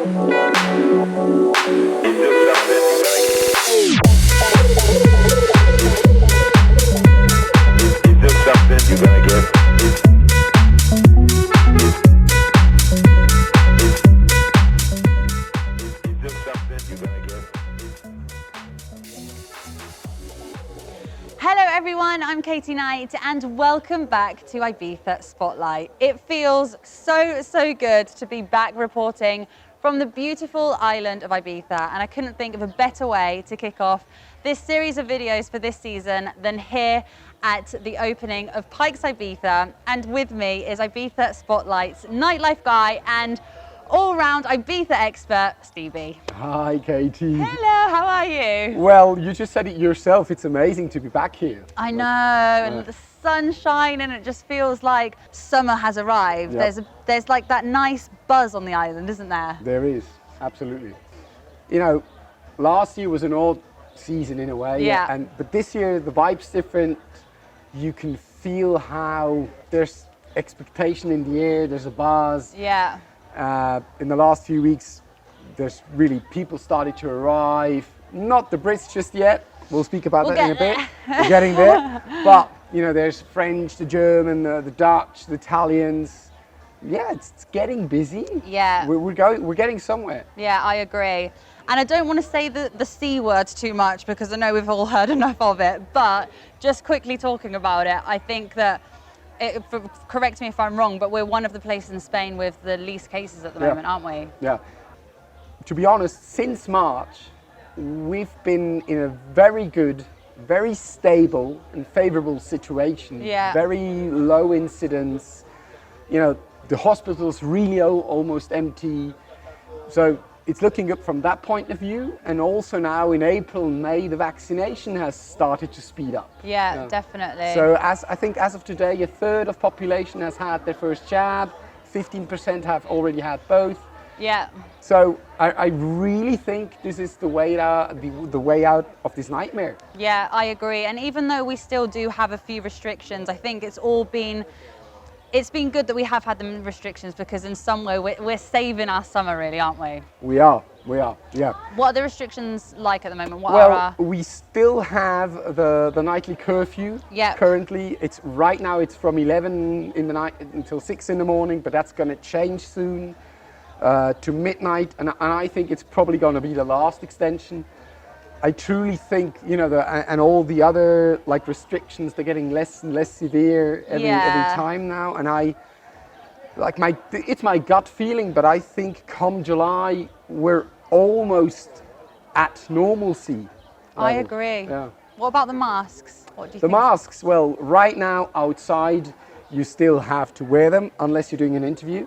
I'm Katie Knight and welcome back to Ibiza Spotlight. It feels so good to be back reporting from the beautiful island of Ibiza, and I couldn't think of a better way to kick off this series of videos for this season than here at the opening of Pikes Ibiza. And with me is Ibiza Spotlight's nightlife guy and all-round Ibiza expert, Stivi. Hi, Katie. Hello, how are you? Well, you just said it yourself. It's amazing to be back here. I know, and the sunshine, and it just feels like summer has arrived. Yep. There's like that nice buzz on the island, isn't there? There is, absolutely. You know, last year was an odd season in a way. Yeah. But this year the vibe's different. You can feel how there's expectation in the air. There's a buzz. Yeah. In the last few weeks, there's really people started to arrive. Not the Brits just yet. We'll speak about that in a bit. We're getting there. But, you know, there's French, the German, the Dutch, the Italians. Yeah, it's getting busy. Yeah. We're getting somewhere. Yeah, I agree. And I don't want to say the C word too much because I know we've all heard enough of it. But just quickly talking about it, I think that correct me if I'm wrong, but we're one of the places in Spain with the least cases at the moment, aren't we? Yeah. To be honest, since March, we've been in a very good, very stable and favorable situation. Yeah. Very low incidence. You know, the hospital's really almost empty. So it's looking up from that point of view, and also now in April and May the vaccination has started to speed up. Yeah, definitely. So I think as of today, a third of population has had their first jab, 15% have already had both. Yeah. So I really think this is the way out, the way out of this nightmare. Yeah, I agree. And even though we still do have a few restrictions, I think it's been good that we have had the restrictions, because in some way we're saving our summer, really, aren't we? We are, yeah. What are the restrictions like at the moment? We still have the nightly curfew. Yeah. Currently, right now it's from 11 in the night until 6 in the morning, but that's going to change soon to midnight, and I think it's probably going to be the last extension. I truly think, you know, and all the other like restrictions, they're getting less and less severe every time now. And it's my gut feeling, but I think come July we're almost at normalcy. I agree. Yeah. What about the masks? What do you think? The masks, well, right now outside you still have to wear them unless you're doing an interview.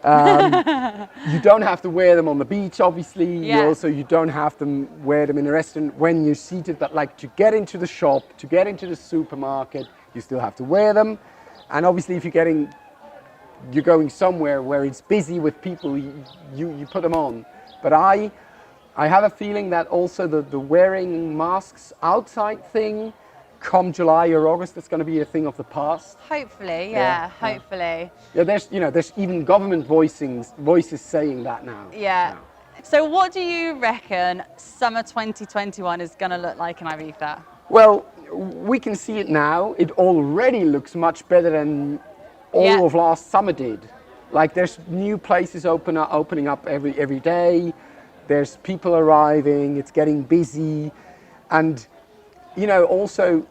You don't have to wear them on the beach, obviously. Yeah. You don't have to wear them in a restaurant when you're seated, but like to get into the shop, to get into the supermarket, you still have to wear them. And obviously if you're going somewhere where it's busy with people, you put them on. But I have a feeling that also the wearing masks outside thing, come July or August, that's going to be a thing of the past. Hopefully, hopefully. Yeah, there's even government voices saying that now. Yeah. So what do you reckon summer 2021 is going to look like in Ibiza? Well, we can see it now. It already looks much better than all of last summer did. Like there's new places opening up every day. There's people arriving. It's getting busy, and you know, also,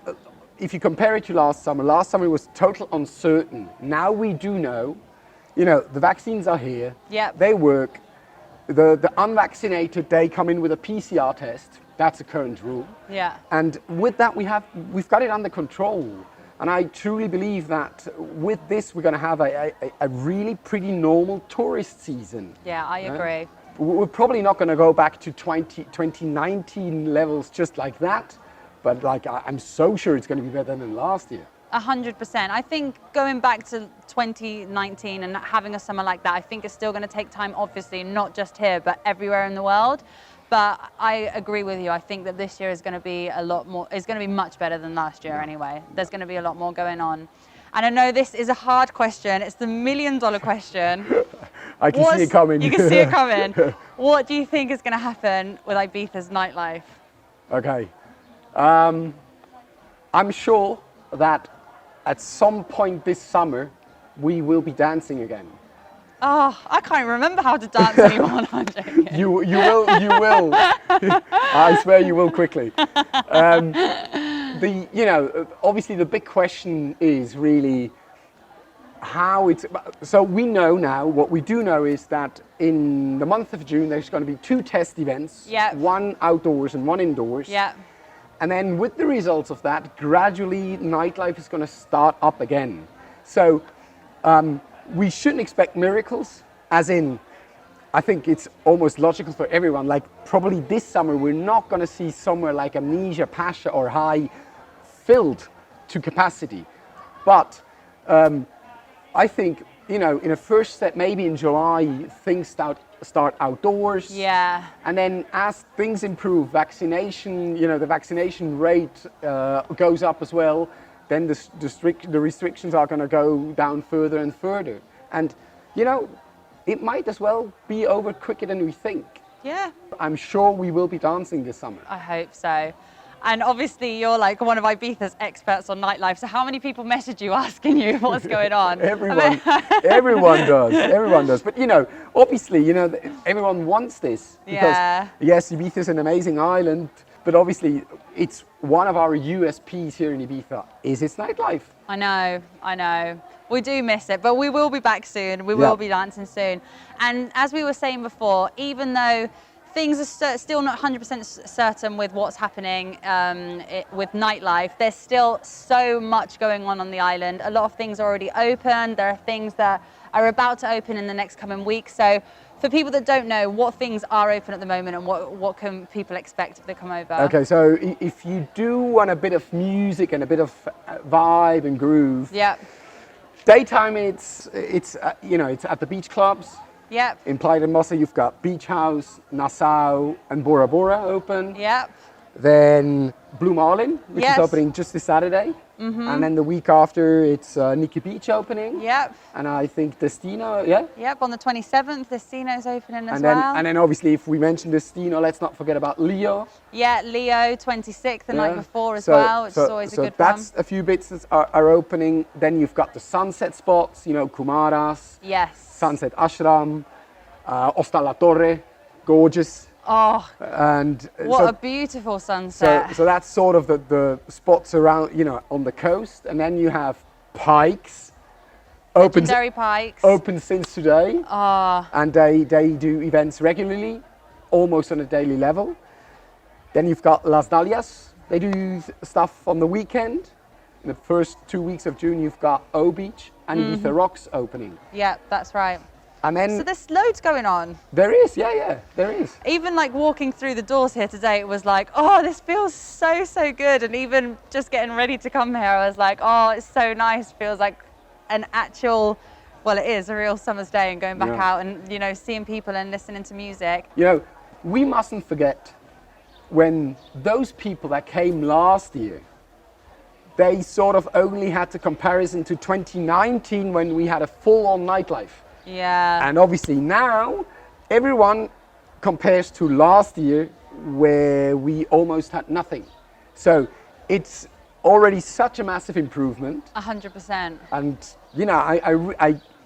if you compare it to last summer it was total uncertain. Now we do know, you know, the vaccines are here. Yeah. They work. The unvaccinated, they come in with a PCR test. That's the current rule. Yeah. And with that, we've got it under control. And I truly believe that with this, we're going to have a really pretty normal tourist season. Yeah, I agree. We're probably not going to go back to 2019 levels just like that. But like, I'm so sure it's going to be better than last year. 100%. I think going back to 2019 and having a summer like that, I think it's still going to take time, obviously, not just here, but everywhere in the world. But I agree with you. I think that this year is going to be much better than last year anyway. There's going to be a lot more going on. And I know this is a hard question. It's the $1 million question. I can see it coming. You can see it coming. What do you think is going to happen with Ibiza's nightlife? Okay. I'm sure that at some point this summer, we will be dancing again. Oh, I can't remember how to dance anymore. I'm joking. You will. I swear you will quickly. Obviously the big question is really how it's, so we know now, what we do know is that in the month of June, there's going to be 2 test events, Yep. one outdoors and one indoors. Yeah. And then with the results of that, gradually nightlife is going to start up again. So we shouldn't expect miracles, as in, I think it's almost logical for everyone, like probably this summer we're not going to see somewhere like Amnesia, Pasha or High filled to capacity. But I think, in a first step, maybe in July, things start outdoors. Yeah. And then as things improve, vaccination, the vaccination rate goes up as well, then the restrictions are going to go down further and further. And, it might as well be over quicker than we think. Yeah. I'm sure we will be dancing this summer. I hope so. And obviously you're like one of Ibiza's experts on nightlife. So how many people message you asking you what's going on? Everyone does. But obviously, everyone wants this because yes, Ibiza is an amazing island, but obviously it's one of our USPs here in Ibiza is its nightlife. I know. We do miss it, but we will be back soon. We will be dancing soon. And as we were saying before, even though things are still not 100% certain with what's happening with nightlife, there's still so much going on the island. A lot of things are already open. There are things that are about to open in the next coming weeks. So for people that don't know, what things are open at the moment and what can people expect if they come over? Okay, so if you do want a bit of music and a bit of vibe and groove, daytime it's at the beach clubs. Yep. In Playa de Mossa, you've got Beach House, Nassau, and Bora Bora open. Yep. Then Blue Marlin, which is opening just this Saturday. Mm-hmm. And then the week after, it's Nikki Beach opening. Yep. And I think Destino, Yep, on the 27th, Destino's opening as well. And then obviously, if we mention Destino, let's not forget about Leo. Yeah, Leo, 26th, the night before as well, which is always a good one. So that's a few bits that are opening. Then you've got the sunset spots, Kumaras. Yes. Sunset Ashram, Osta La Torre, gorgeous. Oh, and what a beautiful sunset. So that's sort of the spots around, on the coast. And then you have Pikes. Legendary Pikes. Open since today. Oh. And they do events regularly, almost on a daily level. Then you've got Las Dalias. They do stuff on the weekend. In the first 2 weeks of June, you've got O Beach and Ibiza Rocks opening. Yeah, that's right. And then so there's loads going on. There is, there is. Even like walking through the doors here today, it was like, oh, this feels so good. And even just getting ready to come here, I was like, oh, it's so nice. Feels like an actual, well, it is a real summer's day, and going back out and, seeing people and listening to music. We mustn't forget when those people that came last year, they sort of only had the comparison to 2019 when we had a full-on nightlife. Yeah. And obviously now everyone compares to last year where we almost had nothing. So it's already such a massive improvement. 100%. And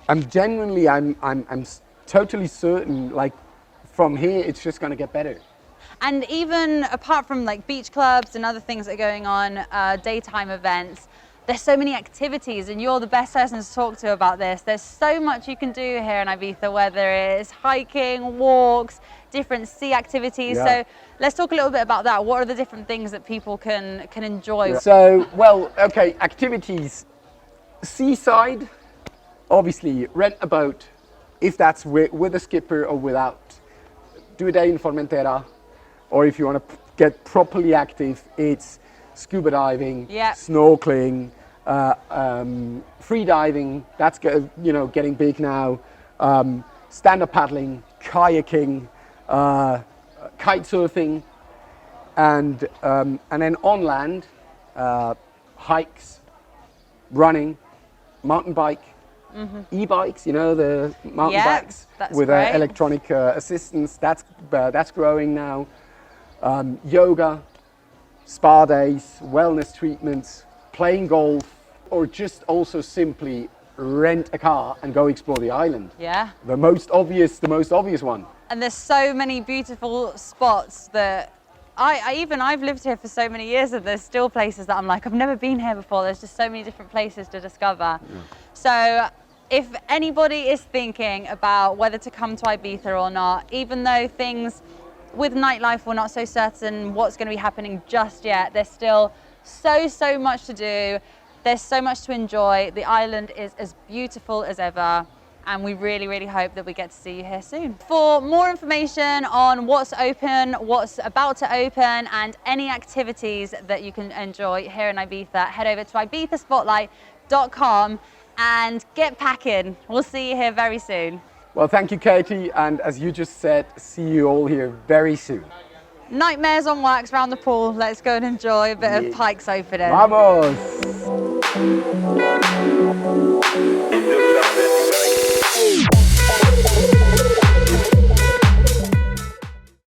I'm totally certain, like from here it's just going to get better. And even apart from like beach clubs and other things that are going on, daytime events, there's so many activities, and you're the best person to talk to about this. There's so much you can do here in Ibiza, whether it's hiking, walks, different sea activities. Yeah. So let's talk a little bit about that. What are the different things that people can enjoy? Yeah. So, activities. Seaside, obviously, rent a boat, if that's with a skipper or without. Do a day in Formentera, or if you want to get properly active, it's scuba diving, snorkeling, free diving, that's getting big now, stand-up paddling, kayaking, kite surfing, and then on land, hikes, running, mountain bike, E-bikes, you know, the mountain Yeah, bikes that's with great. electronic assistance. That's growing now. Yoga, spa days, wellness treatments, playing golf, or just also simply rent a car and go explore the island. Yeah. The most obvious one. And there's so many beautiful spots that I've lived here for so many years, and there's still places that I'm like, I've never been here before. There's just so many different places to discover. Yeah. So if anybody is thinking about whether to come to Ibiza or not, even though things with Nightlife, we're not so certain what's going to be happening just yet, there's still so much to do. There's so much to enjoy. The island is as beautiful as ever, and we really hope that we get to see you here soon. For more information on what's open, what's about to open, and any activities that you can enjoy here in Ibiza, head over to ibizaspotlight.com and get packing. We'll see you here very soon. Well, thank you, Katie, and as you just said, see you all here very soon. Nightmares on wax around the pool. Let's go and enjoy a bit of Pikes opening. Vamos!